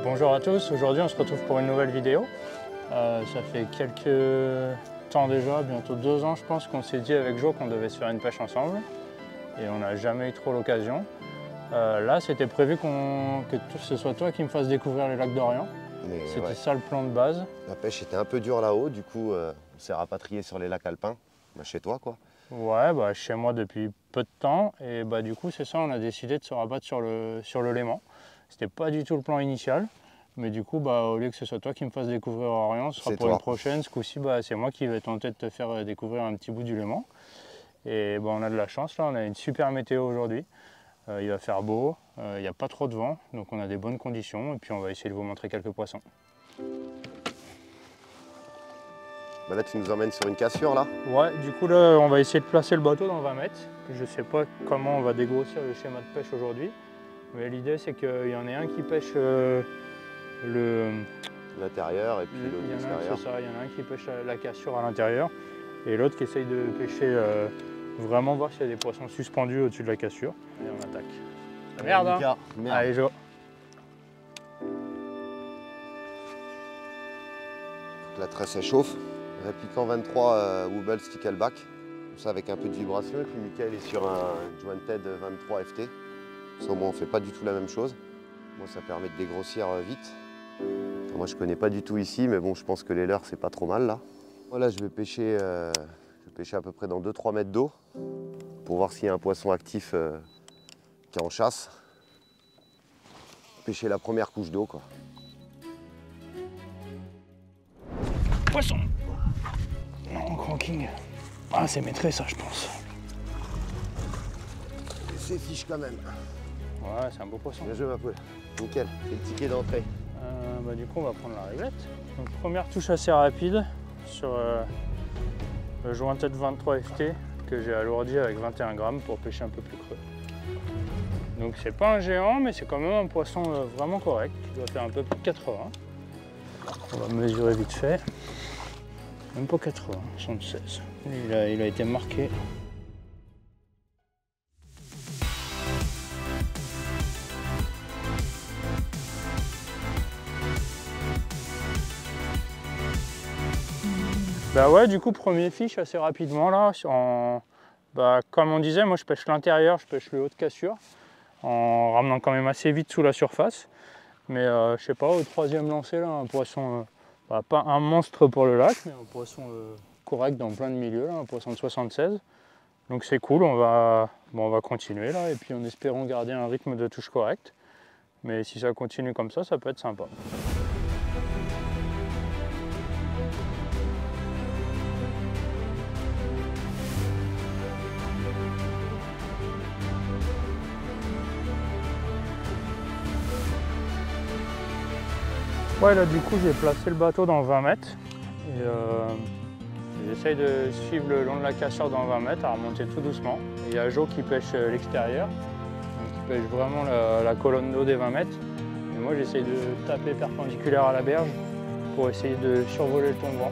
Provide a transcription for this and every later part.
Bonjour à tous, aujourd'hui on se retrouve pour une nouvelle vidéo. Ça fait quelques temps déjà, bientôt 2 ans je pense, qu'on s'est dit avec Jo qu'on devait se faire une pêche ensemble et on n'a jamais eu trop l'occasion. Là c'était prévu que ce soit toi qui me fasses découvrir les lacs d'Orient. C'était ça le plan de base. La pêche était un peu dure là-haut, du coup on s'est rapatrié sur les lacs alpins, chez toi quoi. Ouais, chez moi depuis peu de temps et du coup c'est ça, on a décidé de se rabattre sur le Léman. C'était pas du tout le plan initial, mais du coup au lieu que ce soit toi qui me fasses découvrir Orient, ce sera pour une prochaine. Ce coup-ci c'est moi qui vais tenter de te faire découvrir un petit bout du Léman. Et on a de la chance là, on a une super météo aujourd'hui. Il va faire beau, il n'y a pas trop de vent, donc on a des bonnes conditions et puis on va essayer de vous montrer quelques poissons. Là tu nous emmènes sur une cassure là? Ouais, du coup là on va essayer de placer le bateau dans 20 mètres. Je sais pas comment on va dégrossir le schéma de pêche aujourd'hui, mais l'idée c'est qu'il y en ait un qui pêche l'intérieur et puis l'autre l'extérieur. C'est ça, il y en a un qui pêche la cassure à l'intérieur et l'autre qui essaye de pêcher, vraiment voir s'il y a des poissons suspendus au-dessus de la cassure. Et on attaque. Merde, hein. Merde. Allez Jo. La tresse elle chauffe. Répliquant 23 Wobble Stickleback, comme ça avec un peu de vibration. Et puis Mickaël est sur un Jointed 23 FT. Ça au moins on fait pas du tout la même chose. Moi ça permet de dégrossir vite. Moi je connais pas du tout ici, mais bon je pense que les leurres c'est pas trop mal là. Voilà, je vais pêcher à peu près dans 2-3 mètres d'eau pour voir s'il y a un poisson actif qui est en chasse. Pêcher la première couche d'eau quoi. Poisson! Non, cranking. Ah, c'est maîtré ça, je pense. C'est fiche quand même. Ouais, c'est un beau poisson. Bien joué ma poule. Nickel, c'est le ticket d'entrée. Du coup, on va prendre la réglette. Donc, première touche assez rapide sur le Jointed 23 FT que j'ai alourdi avec 21 grammes pour pêcher un peu plus creux. Donc, c'est pas un géant, mais c'est quand même un poisson vraiment correct qui doit faire un peu plus de 80. On va mesurer vite fait. Même pas 80, 76. Il a été marqué. Ouais, du coup, premier fiche assez rapidement là. Comme on disait, moi je pêche l'intérieur, je pêche le haut de cassure en ramenant quand même assez vite sous la surface. Mais je sais pas, au troisième lancer là, un poisson. Pas un monstre pour le lac, mais un poisson correct dans plein de milieux, là, un poisson de 76. Donc c'est cool, on va continuer là, et puis en espérant garder un rythme de touche correct. Mais si ça continue comme ça peut être sympa. Ouais, là du coup j'ai placé le bateau dans 20 mètres et j'essaye de suivre le long de la cassure dans 20 mètres à remonter tout doucement. Il y a Jo qui pêche l'extérieur, qui pêche vraiment la colonne d'eau des 20 mètres. Et moi j'essaye de taper perpendiculaire à la berge pour essayer de survoler le tombant.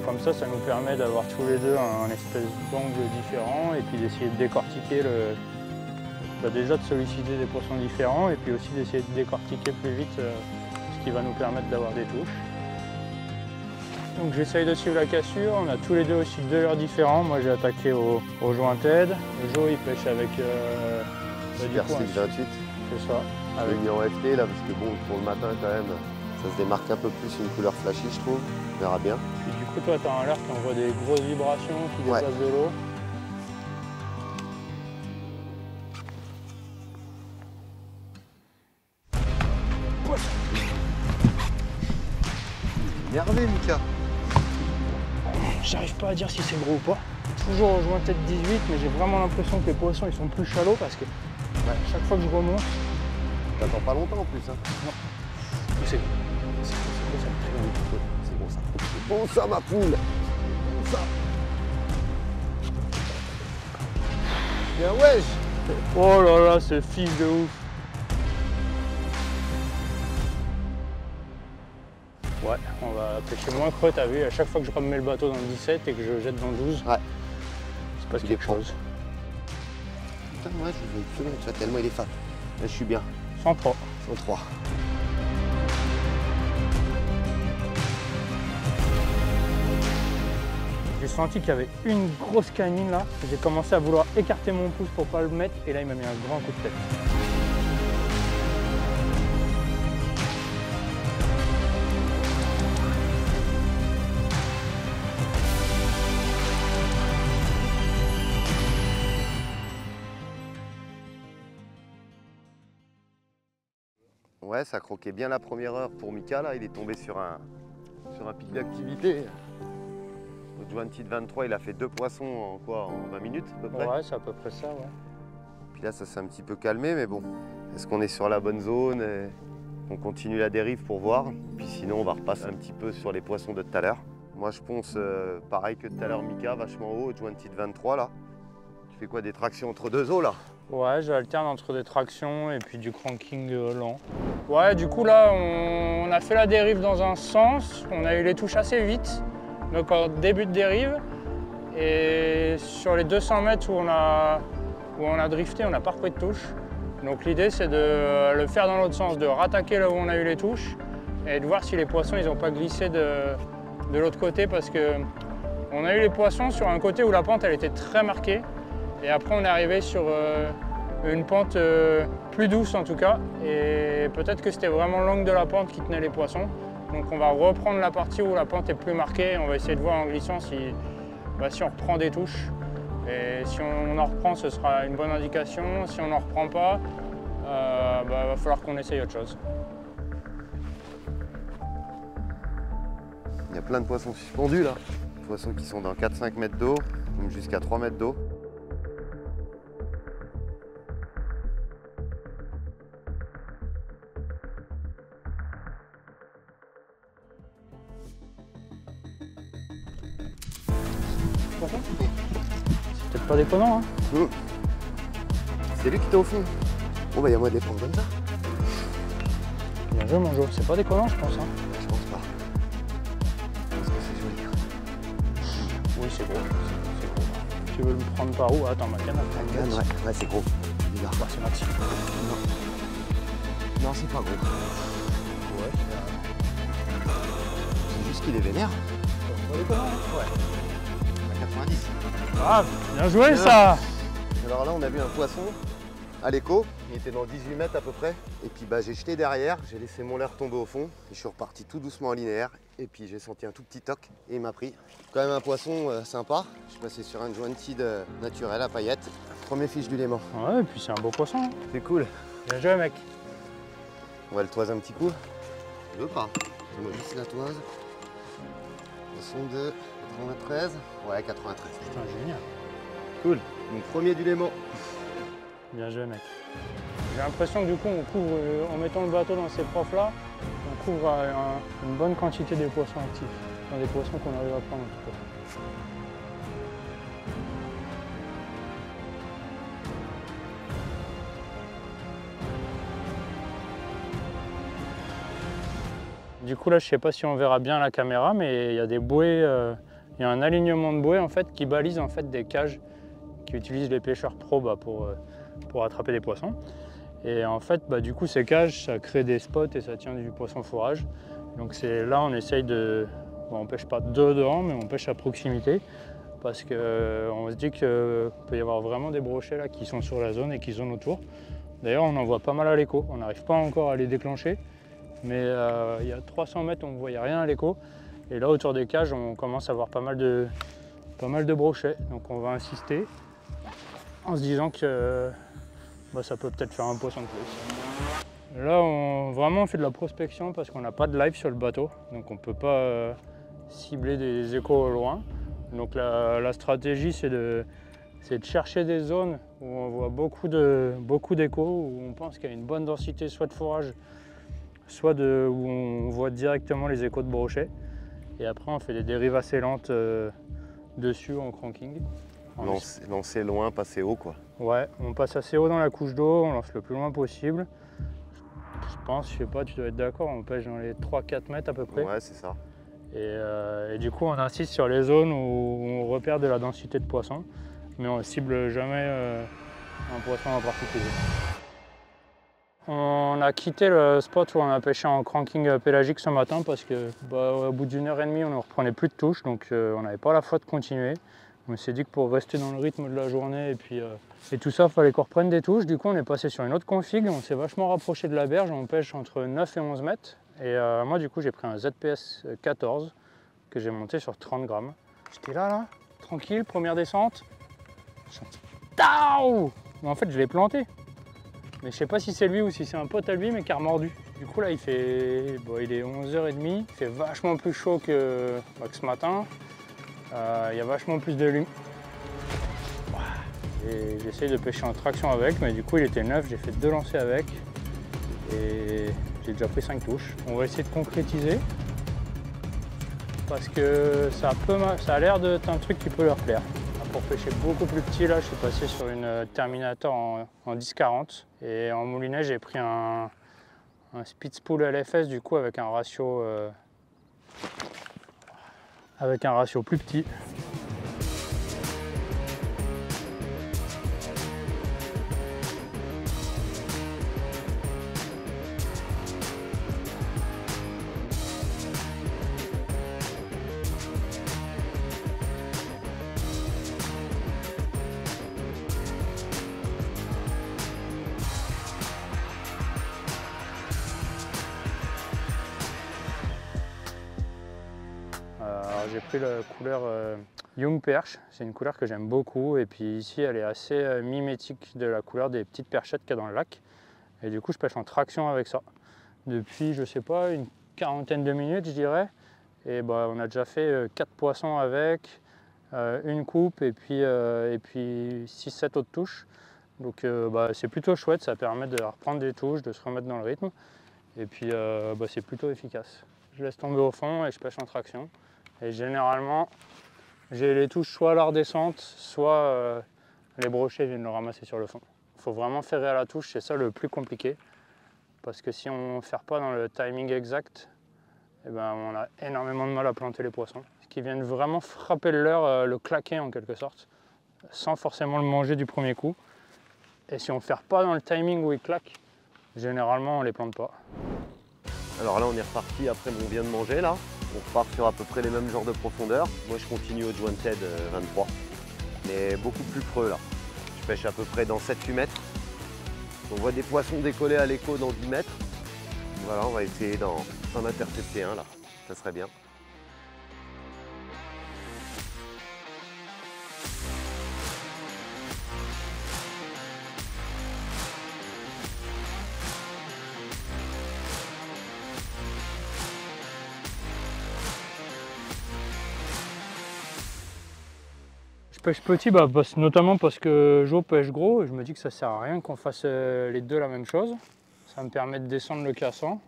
Comme ça nous permet d'avoir tous les deux un espèce d'angle différent et puis d'essayer de décortiquer déjà de solliciter des poissons différents et puis aussi d'essayer de décortiquer plus vite qui va nous permettre d'avoir des touches. Donc j'essaye de suivre la cassure, on a tous les deux aussi 2 leurres différents. Moi j'ai attaqué au Jointed, Jo il pêche avec Super Stick 28. C'est ça. Avec mis en FT là parce que bon pour le matin quand même ça se démarque un peu plus, une couleur flashy je trouve, on verra bien. Et du coup toi tu as un leurre qui envoie des grosses vibrations, qui déplace de l'eau. Énervé Mika. J'arrive pas à dire si c'est gros ou pas. Toujours au Jointed 18, mais j'ai vraiment l'impression que les poissons ils sont plus chalots parce que chaque fois que je remonte. T'attends pas longtemps en plus hein. Non. C'est bon ça. C'est bon ça ma poule. Bon ça. Bien wesh. Oh là là, c'est fiche de ouf. Ouais, on va pêcher moins creux, t'as vu, à chaque fois que je remets le bateau dans le 17 et que je jette dans le 12, il se passe quelque chose. Putain, ouais, je veux absolument, tu vois, tellement il est fat. Là, je suis bien. 103. 103. j'ai senti qu'il y avait une grosse canine là. J'ai commencé à vouloir écarter mon pouce pour pas le mettre et là il m'a mis un grand coup de tête. Ouais, ça croquait bien la première heure pour Mika, là. Il est tombé sur un pic d'activité. Au Jointed 23, il a fait 2 poissons en quoi? En 20 minutes à peu près? Ouais, c'est à peu près ça, ouais. Puis là, ça s'est un petit peu calmé, mais bon. Est-ce qu'on est sur la bonne zone et on continue la dérive pour voir? Puis sinon, on va repasser un petit peu sur les poissons de tout à l'heure. Moi, je ponce pareil que tout à l'heure, Mika, vachement haut, au Jointed 23, là. Tu fais quoi, des tractions entre 2 eaux, là? Ouais, j'alterne entre des tractions et puis du cranking lent. Ouais, du coup là, on a fait la dérive dans un sens, on a eu les touches assez vite, donc en début de dérive. Et sur les 200 mètres où on a drifté, on n'a pas repris de touche. Donc l'idée c'est de le faire dans l'autre sens, de rattaquer là où on a eu les touches et de voir si les poissons ils n'ont pas glissé de l'autre côté parce que on a eu les poissons sur un côté où la pente elle était très marquée. Et après on est arrivé sur une pente plus douce en tout cas. Et peut-être que c'était vraiment l'angle de la pente qui tenait les poissons. Donc on va reprendre la partie où la pente est plus marquée. Et on va essayer de voir en glissant si on reprend des touches. Et si on en reprend, ce sera une bonne indication. Si on n'en reprend pas, va falloir qu'on essaye autre chose. Il y a plein de poissons suspendus là. Des poissons qui sont dans 4-5 mètres d'eau, même jusqu'à 3 mètres d'eau. C'est peut-être pas déconnant, hein. C'est lui qui était au fond. Bon bah il y a moyen de les prendre comme ça. Bien joué mon Jo, c'est pas déconnant je pense. Hein. Je pense pas. Je pense que c'est joli. Oui c'est gros. C'est gros. Tu veux le prendre par où? Attends, ma canne La canne, ouais, c'est gros. Regarde, c'est maxi. Non, c'est pas gros. Ouais, c'est juste qu'il est vénère. c'est pas déconnant, hein. Ouais. 90. Ah, bien joué ça. Alors là, on a vu un poisson à l'écho. Il était dans 18 mètres à peu près. Et puis j'ai jeté derrière, j'ai laissé mon leurre tomber au fond. Et je suis reparti tout doucement en linéaire. Et puis j'ai senti un tout petit toc et il m'a pris. Quand même un poisson sympa. Je suis passé sur un Jointed naturel à paillettes. Premier fiche du Léman. Ouais, et puis c'est un beau poisson. Hein. C'est cool. Bien joué mec. On va le toiser un petit coup. Je veux pas. Fais-moi juste la toise. Poisson de 93. Ouais, 93. Putain, génial. Cool. Mon premier du Léman. Bien joué mec. J'ai l'impression que du coup on couvre, en mettant le bateau dans ces profs là, on couvre une bonne quantité des poissons actifs. Enfin, des poissons qu'on arrive à prendre en tout cas. Du coup là je sais pas si on verra bien la caméra mais il y a des bouées, il y a un alignement de bouées en fait qui balise en fait des cages qui utilisent les pêcheurs pro pour attraper des poissons. Et en fait du coup ces cages ça crée des spots et ça tient du poisson fourrage. Donc c'est là on essaye de, on pêche pas dedans mais on pêche à proximité parce qu'on se dit qu'il peut y avoir vraiment des brochets là qui sont sur la zone et qui zonent autour. D'ailleurs on en voit pas mal à l'écho, on n'arrive pas encore à les déclencher. Mais il y a 300 mètres, on ne voyait rien à l'écho. Et là, autour des cages, on commence à voir pas mal de brochets. Donc on va insister en se disant que ça peut peut-être faire un poisson de plus. Là, on fait de la prospection parce qu'on n'a pas de live sur le bateau. Donc on ne peut pas cibler des échos au loin. Donc la stratégie, c'est de chercher des zones où on voit beaucoup d'échos, où on pense qu'il y a une bonne densité soit de fourrage, soit où on voit directement les échos de brochet. Et après on fait des dérives assez lentes dessus en cranking. Lancer loin, passer haut quoi. Ouais, on passe assez haut dans la couche d'eau, on lance le plus loin possible. Je pense, je sais pas, tu dois être d'accord, on pêche dans les 3-4 mètres à peu près. Ouais, c'est ça. Et du coup on insiste sur les zones où on repère de la densité de poissons, mais on ne cible jamais un poisson en particulier. On a quitté le spot où on a pêché en cranking pélagique ce matin parce que au bout d'une heure et demie on ne reprenait plus de touches, donc on n'avait pas la foi de continuer. On s'est dit que pour rester dans le rythme de la journée et tout ça, il fallait qu'on reprenne des touches. Du coup on est passé sur une autre config, on s'est vachement rapproché de la berge, on pêche entre 9 et 11 mètres. Et moi du coup j'ai pris un ZPS 14 que j'ai monté sur 30 grammes. J'étais là, tranquille, première descente. Tao! Mais en fait je l'ai planté. Mais je sais pas si c'est lui ou si c'est un pote à lui mais qui a remordu. Du coup là il est 11h30, il fait vachement plus chaud que ce matin. Il y a vachement plus de lumière. Et j'essaye de pêcher en traction avec, mais du coup il était neuf, j'ai fait 2 lancers avec. Et j'ai déjà pris 5 touches. On va essayer de concrétiser. Parce que ça a l'air d'être un truc qui peut leur plaire. Pour pêcher beaucoup plus petit, là, je suis passé sur une Terminator en 10-40 et en moulinet, j'ai pris un Spitzpool LFS du coup avec un ratio plus petit. J'ai pris la couleur Young Perch, c'est une couleur que j'aime beaucoup et puis ici elle est assez mimétique de la couleur des petites perchettes qu'il y a dans le lac et du coup je pêche en traction avec ça depuis je sais pas une quarantaine de minutes je dirais et on a déjà fait 4 poissons avec, une coupe et puis 6-7 autres touches donc c'est plutôt chouette, ça permet de reprendre des touches, de se remettre dans le rythme et puis c'est plutôt efficace. Je laisse tomber au fond et je pêche en traction. Et généralement, j'ai les touches soit à la redescente, soit les brochets viennent le ramasser sur le fond. Il faut vraiment ferrer à la touche, c'est ça le plus compliqué. Parce que si on ne ferre pas dans le timing exact, on a énormément de mal à planter les poissons. Qui viennent vraiment frapper le leurre, le claquer en quelque sorte, sans forcément le manger du premier coup. Et si on ne ferre pas dans le timing où il claque, généralement on ne les plante pas. Alors là on est reparti après mon vient de manger là. On repart sur à peu près les mêmes genres de profondeur. Moi je continue au Jointed 23, mais beaucoup plus creux là. Je pêche à peu près dans 7-8 mètres. On voit des poissons décoller à l'écho dans 10 mètres. Voilà, on va essayer d'en intercepter un là, ça serait bien. Je pêche petit, notamment parce que Jo pêche gros et je me dis que ça sert à rien qu'on fasse les deux la même chose. Ça me permet de descendre le cassant.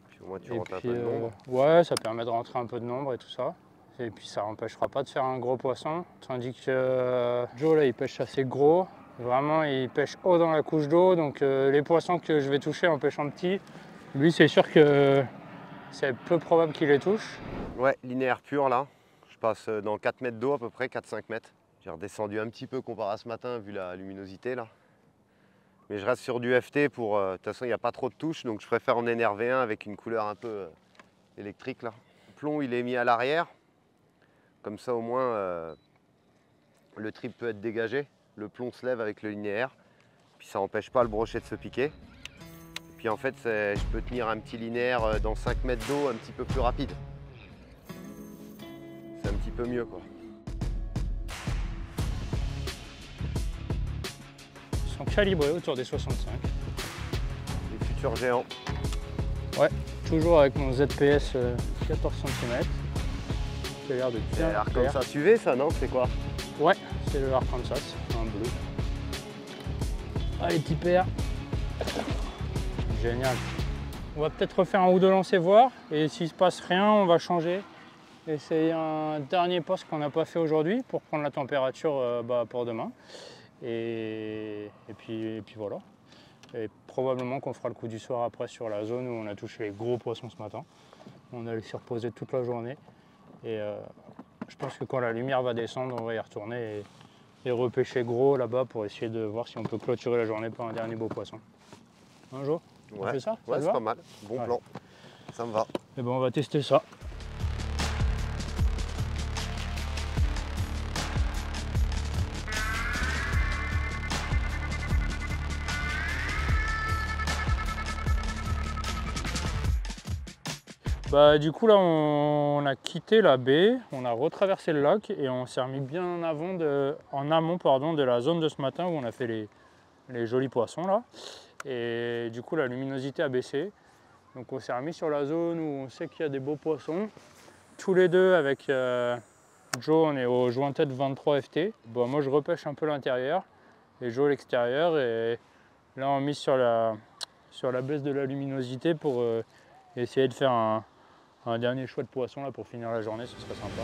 Puis au moins tu rentres un peu de nombre. Ouais, ça permet de rentrer un peu de nombre et tout ça. Et puis ça n'empêchera pas de faire un gros poisson. Tandis que Jo là il pêche assez gros. Vraiment il pêche haut dans la couche d'eau. Donc les poissons que je vais toucher en pêchant petit, lui c'est sûr que c'est peu probable qu'il les touche. Ouais, linéaire pur là. Je passe dans 4 mètres d'eau à peu près, 4-5 mètres. J'ai redescendu un petit peu comparé à ce matin vu la luminosité là. Mais je reste sur du FT pour... de toute façon il n'y a pas trop de touches donc je préfère en NRV1 avec une couleur un peu électrique là. Le plomb il est mis à l'arrière. Comme ça au moins le trip peut être dégagé. Le plomb se lève avec le linéaire. Puis ça n'empêche pas le brochet de se piquer. Et puis en fait je peux tenir un petit linéaire dans 5 mètres d'eau un petit peu plus rapide. C'est un petit peu mieux quoi. Ils sont calibrés autour des 65. Les futurs géants. Ouais, toujours avec mon ZPS 14 cm. Qui a l'air de bien C'est Arkansas UV ça non? C'est quoi? Ouais, c'est le Arkansas, un bleu. Allez petit père. Génial. On va peut-être refaire un ou deux lancers voir et s'il se passe rien, on va changer. Essayer un dernier poste qu'on n'a pas fait aujourd'hui pour prendre la température pour demain. Et puis voilà. Et probablement qu'on fera le coup du soir après sur la zone où on a touché les gros poissons ce matin. On allait s'y reposer toute la journée. Et je pense que quand la lumière va descendre, on va y retourner et repêcher gros là-bas pour essayer de voir si on peut clôturer la journée par un dernier beau poisson. Un jour. On fait ça? Ouais, c'est pas mal. Bon plan. Ça me va. Et ben on va tester ça. Bah, du coup là on a quitté la baie, on a retraversé le lac et on s'est remis bien en amont de la zone de ce matin où on a fait les jolis poissons là. Et du coup la luminosité a baissé. Donc on s'est remis sur la zone où on sait qu'il y a des beaux poissons. Tous les deux avec Joe, on est au joint-tête 23 FT. Bon, moi je repêche un peu l'intérieur et Joe l'extérieur. Et là on mise sur la baisse de la luminosité pour essayer de faire un dernier choix de poisson là pour finir la journée, ce serait sympa.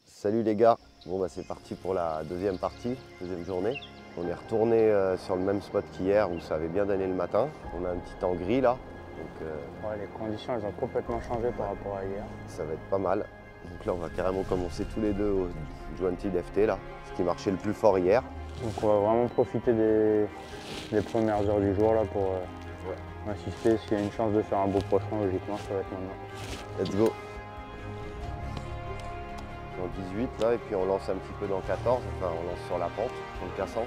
Salut les gars, bon bah c'est parti pour la deuxième partie, deuxième journée. On est retourné sur le même spot qu'hier où ça avait bien donné le matin. On a un petit temps gris là. Donc, ouais, les conditions elles ont complètement changé par rapport à hier. Ça va être pas mal. Donc là on va carrément commencer tous les deux au Jointed FT là, ce qui marchait le plus fort hier. Donc on va vraiment profiter des premières heures du jour là pour assister. S'il y a une chance de faire un beau poisson, logiquement ça va être maintenant. Let's go. Dans 18 là et puis on lance un petit peu dans 14, enfin on lance sur la pente, en le cassant.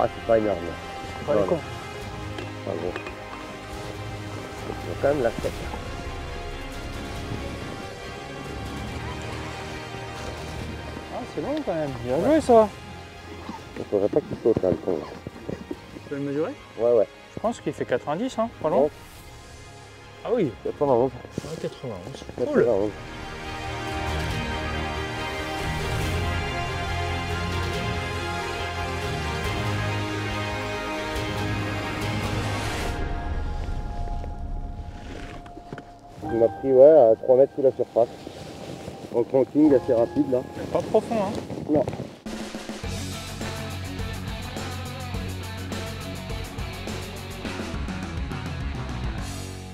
Ah, c'est pas énorme. Pas les cons. Pas gros. Ils ont quand même la tête. Ah, c'est bon quand même. Bien joué ça. Il faudrait pas qu'il saute là le con. Tu peux le mesurer? Ouais. Je pense qu'il fait 90, hein, pas loin. Ah oui. 91. Ah, 91. Cool. 91. Il m'a pris à 3 mètres sous la surface. En cranking assez rapide là. Pas profond, hein? Non.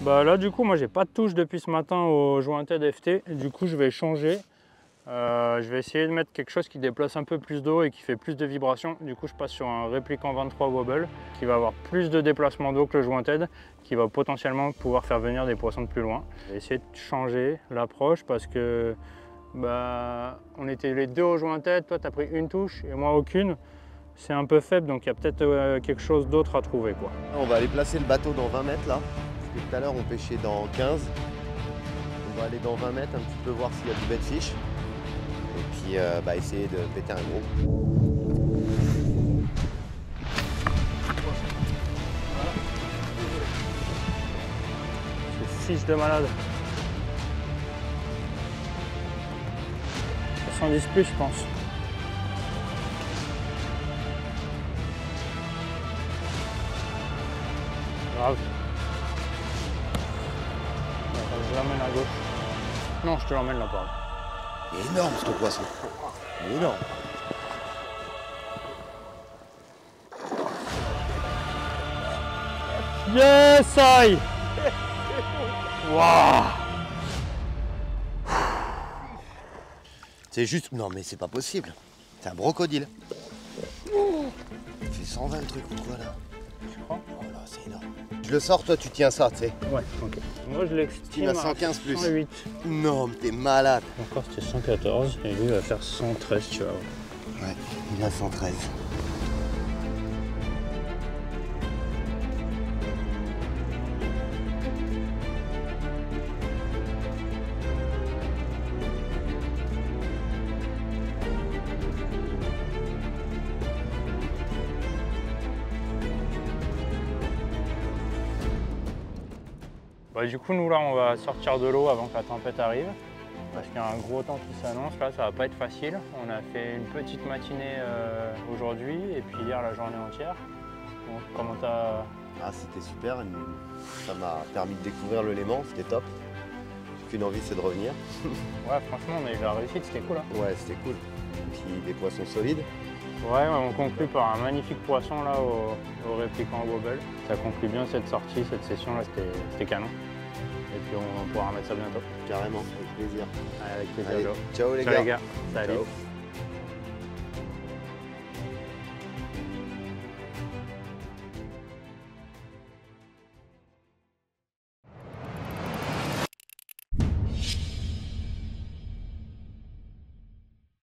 Bah là du coup moi j'ai pas de touche depuis ce matin au jointed FT. Du coup je vais changer. Je vais essayer de mettre quelque chose qui déplace un peu plus d'eau et qui fait plus de vibrations. Du coup je passe sur un répliquant 23 wobble qui va avoir plus de déplacement d'eau que le jointed, qui va potentiellement pouvoir faire venir des poissons de plus loin. Je vais essayer de changer l'approche parce que on était les deux au jointed, toi tu as pris une touche et moi aucune. C'est un peu faible donc il y a peut-être quelque chose d'autre à trouver quoi. On va aller placer le bateau dans 20 mètres là. Parce que tout à l'heure on pêchait dans 15. On va aller dans 20 mètres un petit peu voir s'il y a du bed fish. Et puis essayer de péter un gros. C'est 6 de malade. 70 plus je pense. Grave. Attends, je l'emmène à gauche. Non, je te l'emmène là-bas. Il est énorme ce poisson. Il est énorme. Yes, aïe. Waouh. C'est juste... Non mais c'est pas possible. C'est un brocodile. Il fait 120 le truc ou quoi là? Tu crois? Oh là, c'est énorme. Je le sors, toi tu tiens ça, tu sais. Ouais, ok. Moi je l'extime à à 115 plus. 108. Non, mais t'es malade. Encore c'était 114 et lui il va faire 113, tu vois. Ouais, il a 113. Du coup nous là on va sortir de l'eau avant que la tempête arrive. parce qu'il y a un gros temps qui s'annonce. Là, ça va pas être facile. On a fait une petite matinée aujourd'hui et puis hier la journée entière. Donc, comment t'as... Ah, c'était super, ça m'a permis de découvrir le Léman, c'était top. J'ai qu'une envie, c'est de revenir. Ouais, franchement, on a eu de la réussite, c'était cool. Hein. Ouais, c'était cool. Et puis des poissons solides. Ouais, on conclut par un magnifique poisson là au répliquant Wobble. Ça conclut bien cette sortie, cette session là, c'était canon. Et puis on pourra remettre ça bientôt. Carrément, avec plaisir. Allez, avec plaisir. Allez, Joe. ciao les Ciao gars. les gars. Salut. Ciao.